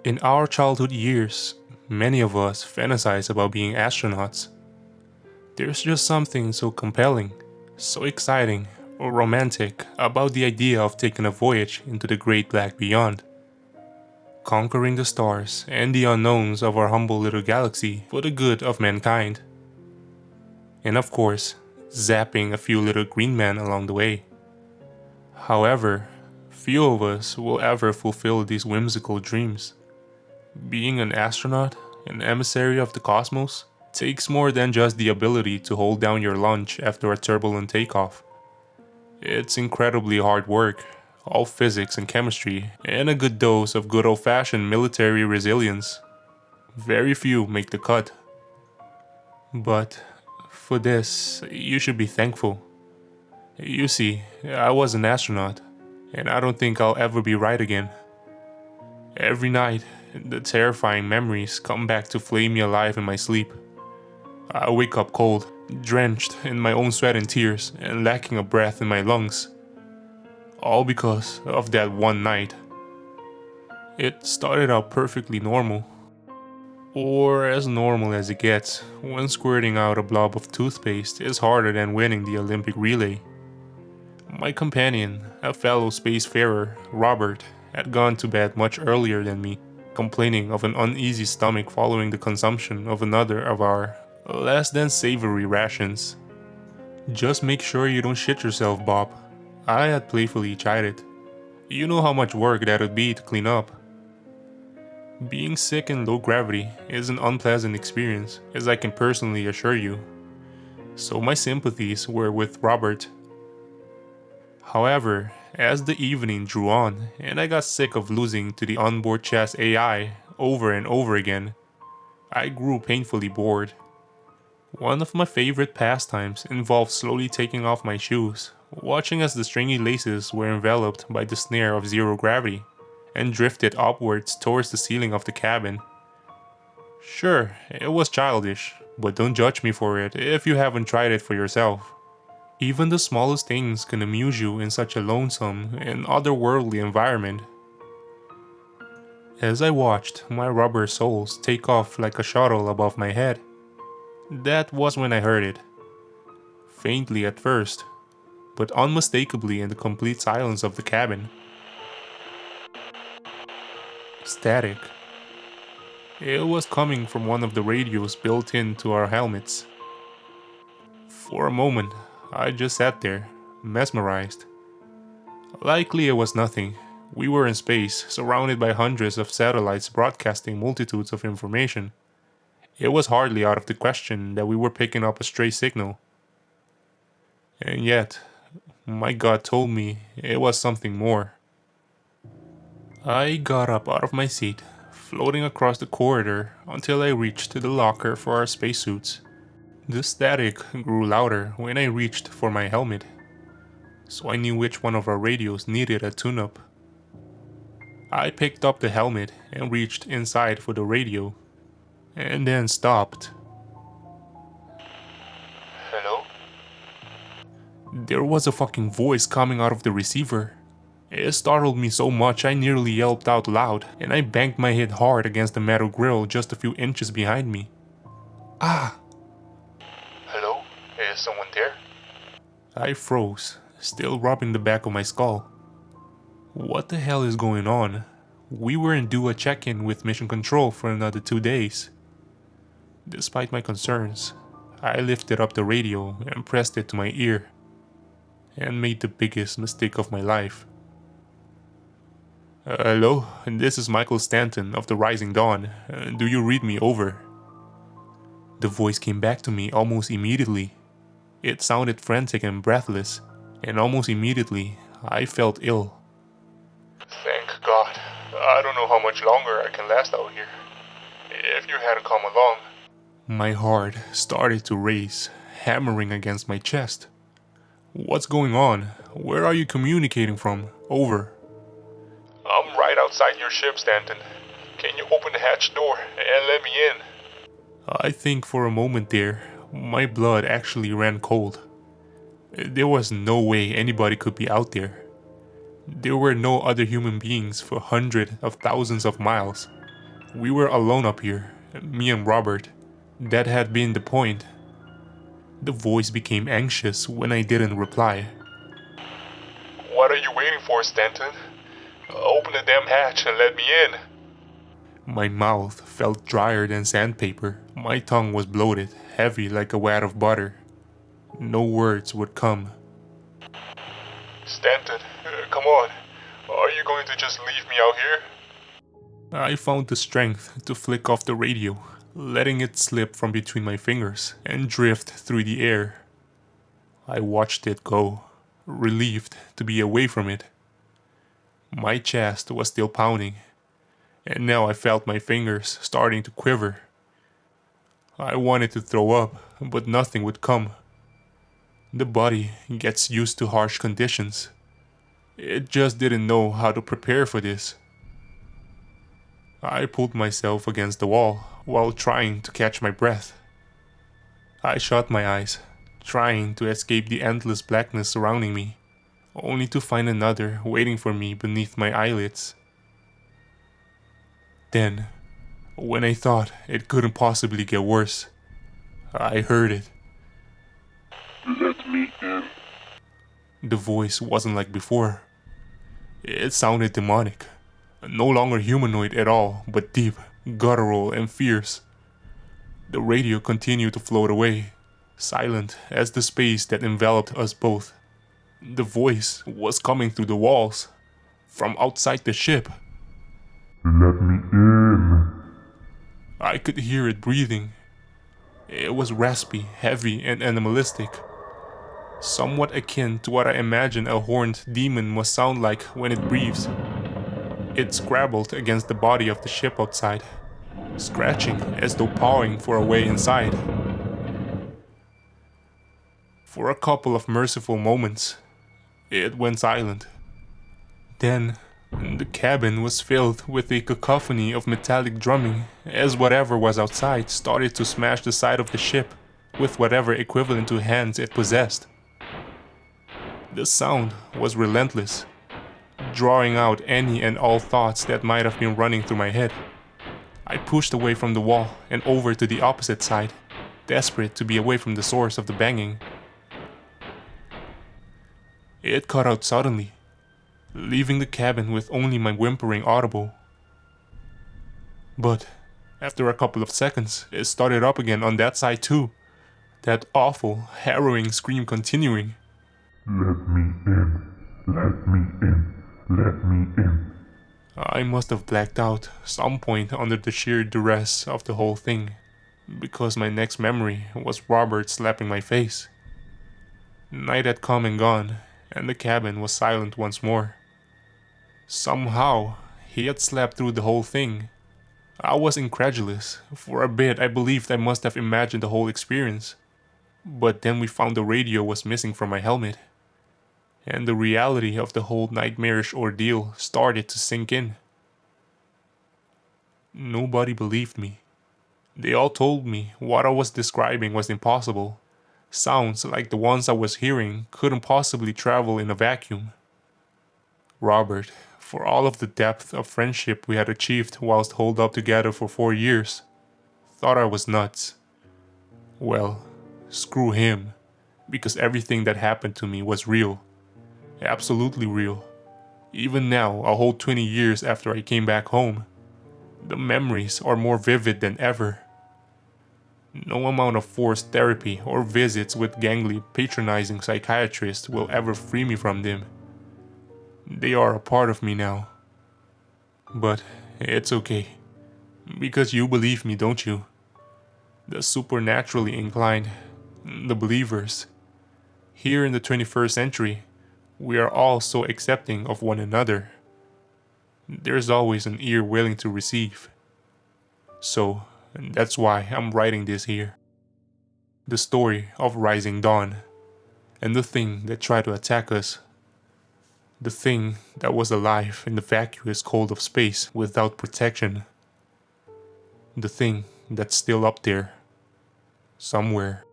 In our childhood years, many of us fantasize about being astronauts. There's just something so compelling, so exciting, or romantic about the idea of taking a voyage into the great black beyond, conquering the stars and the unknowns of our humble little galaxy for the good of mankind. And of course, zapping a few little green men along the way. However, few of us will ever fulfill these whimsical dreams. Being an astronaut, an emissary of the cosmos, takes more than just the ability to hold down your lunch after a turbulent takeoff. It's incredibly hard work, all physics and chemistry, and a good dose of good old-fashioned military resilience. Very few make the cut. But for this, you should be thankful. You see, I was an astronaut, and I don't think I'll ever be right again. Every night, the terrifying memories come back to flame me alive in my sleep. I wake up cold, drenched in my own sweat and tears, and lacking a breath in my lungs. All because of that one night. It started out perfectly normal. Or as normal as it gets, when squirting out a blob of toothpaste is harder than winning the Olympic relay. My companion, a fellow spacefarer, Robert, had gone to bed much earlier than me, complaining of an uneasy stomach following the consumption of another of our less than savory rations. "Just make sure you don't shit yourself, Bob," I had playfully chided. "You know how much work that would be to clean up." Being sick in low gravity is an unpleasant experience, as I can personally assure you. So my sympathies were with Robert. However, as the evening drew on and I got sick of losing to the onboard chess AI over and over again, I grew painfully bored. One of my favorite pastimes involved slowly taking off my shoes, watching as the stringy laces were enveloped by the snare of zero gravity, and drifted upwards towards the ceiling of the cabin. Sure, it was childish, but don't judge me for it if you haven't tried it for yourself. Even the smallest things can amuse you in such a lonesome and otherworldly environment. As I watched my rubber soles take off like a shuttle above my head, that was when I heard it. Faintly at first, but unmistakably in the complete silence of the cabin. Static. It was coming from one of the radios built into our helmets. For a moment, I just sat there, mesmerized. Likely it was nothing. We were in space, surrounded by hundreds of satellites broadcasting multitudes of information. It was hardly out of the question that we were picking up a stray signal. And yet, my gut told me it was something more. I got up out of my seat, floating across the corridor until I reached the locker for our spacesuits. The static grew louder when I reached for my helmet, so I knew which one of our radios needed a tune-up. I picked up the helmet and reached inside for the radio, and then stopped. Hello? There was a fucking voice coming out of the receiver. It startled me so much I nearly yelped out loud, and I banged my head hard against the metal grill just a few inches behind me. Ah! Hello? Is someone there? I froze, still rubbing the back of my skull. What the hell is going on? We weren't due a check-in with Mission Control for another 2 days. Despite my concerns, I lifted up the radio and pressed it to my ear, and made the biggest mistake of my life. Hello, this is Michael Stanton of the Rising Dawn. Do you read me over? The voice came back to me almost immediately. It sounded frantic and breathless, and almost immediately, I felt ill. Thank God. I don't know how much longer I can last out here. If you hadn't come along. My heart started to race, hammering against my chest. What's going on? Where are you communicating from? Over. I'm right outside your ship, Stanton. Can you open the hatch door and let me in? I think for a moment there, my blood actually ran cold. There was no way anybody could be out there. There were no other human beings for hundreds of thousands of miles. We were alone up here, me and Robert. That had been the point. The voice became anxious when I didn't reply. What are you waiting for, Stanton? Open the damn hatch and let me in. My mouth felt drier than sandpaper. My tongue was bloated, heavy like a vat of butter. No words would come. Stanton, come on. Are you going to just leave me out here? I found the strength to flick off the radio, letting it slip from between my fingers and drift through the air. I watched it go, relieved to be away from it. My chest was still pounding, and now I felt my fingers starting to quiver. I wanted to throw up, but nothing would come. The body gets used to harsh conditions. It just didn't know how to prepare for this. I pulled myself against the wall while trying to catch my breath. I shut my eyes, trying to escape the endless blackness surrounding me, only to find another waiting for me beneath my eyelids. Then, when I thought it couldn't possibly get worse, I heard it. Let me in. The voice wasn't like before. It sounded demonic. No longer humanoid at all, but deep, guttural, and fierce. The radio continued to float away, silent as the space that enveloped us both. The voice was coming through the walls, from outside the ship. Let me in. I could hear it breathing. It was raspy, heavy, and animalistic. Somewhat akin to what I imagine a horned demon must sound like when it breathes. It scrabbled against the body of the ship outside, scratching as though pawing for a way inside. For a couple of merciful moments, it went silent. Then, the cabin was filled with a cacophony of metallic drumming as whatever was outside started to smash the side of the ship with whatever equivalent to hands it possessed. The sound was relentless, drawing out any and all thoughts that might have been running through my head. I pushed away from the wall and over to the opposite side, desperate to be away from the source of the banging. It cut out suddenly, leaving the cabin with only my whimpering audible. But after a couple of seconds, it started up again on that side too, that awful, harrowing scream continuing. Let me in. Let me in. Let me in. I must have blacked out some point under the sheer duress of the whole thing, because my next memory was Robert slapping my face. Night had come and gone, and the cabin was silent once more. Somehow, he had slept through the whole thing. I was incredulous. For a bit, I believed I must have imagined the whole experience. But then we found the radio was missing from my helmet, and the reality of the whole nightmarish ordeal started to sink in. Nobody believed me. They all told me what I was describing was impossible. Sounds like the ones I was hearing couldn't possibly travel in a vacuum. Robert, for all of the depth of friendship we had achieved whilst holed up together for 4 years, thought I was nuts. Well, screw him, because everything that happened to me was real. Absolutely real. Even now, a whole 20 years after I came back home, the memories are more vivid than ever. No amount of forced therapy or visits with gangly, patronizing psychiatrists will ever free me from them. They are a part of me now. But it's okay, because you believe me, don't you? The supernaturally inclined, the believers. Here in the 21st century, we are all so accepting of one another. There's always an ear willing to receive. So, that's why I'm writing this here. The story of Rising Dawn, and the thing that tried to attack us. The thing that was alive in the vacuous cold of space without protection. The thing that's still up there, somewhere.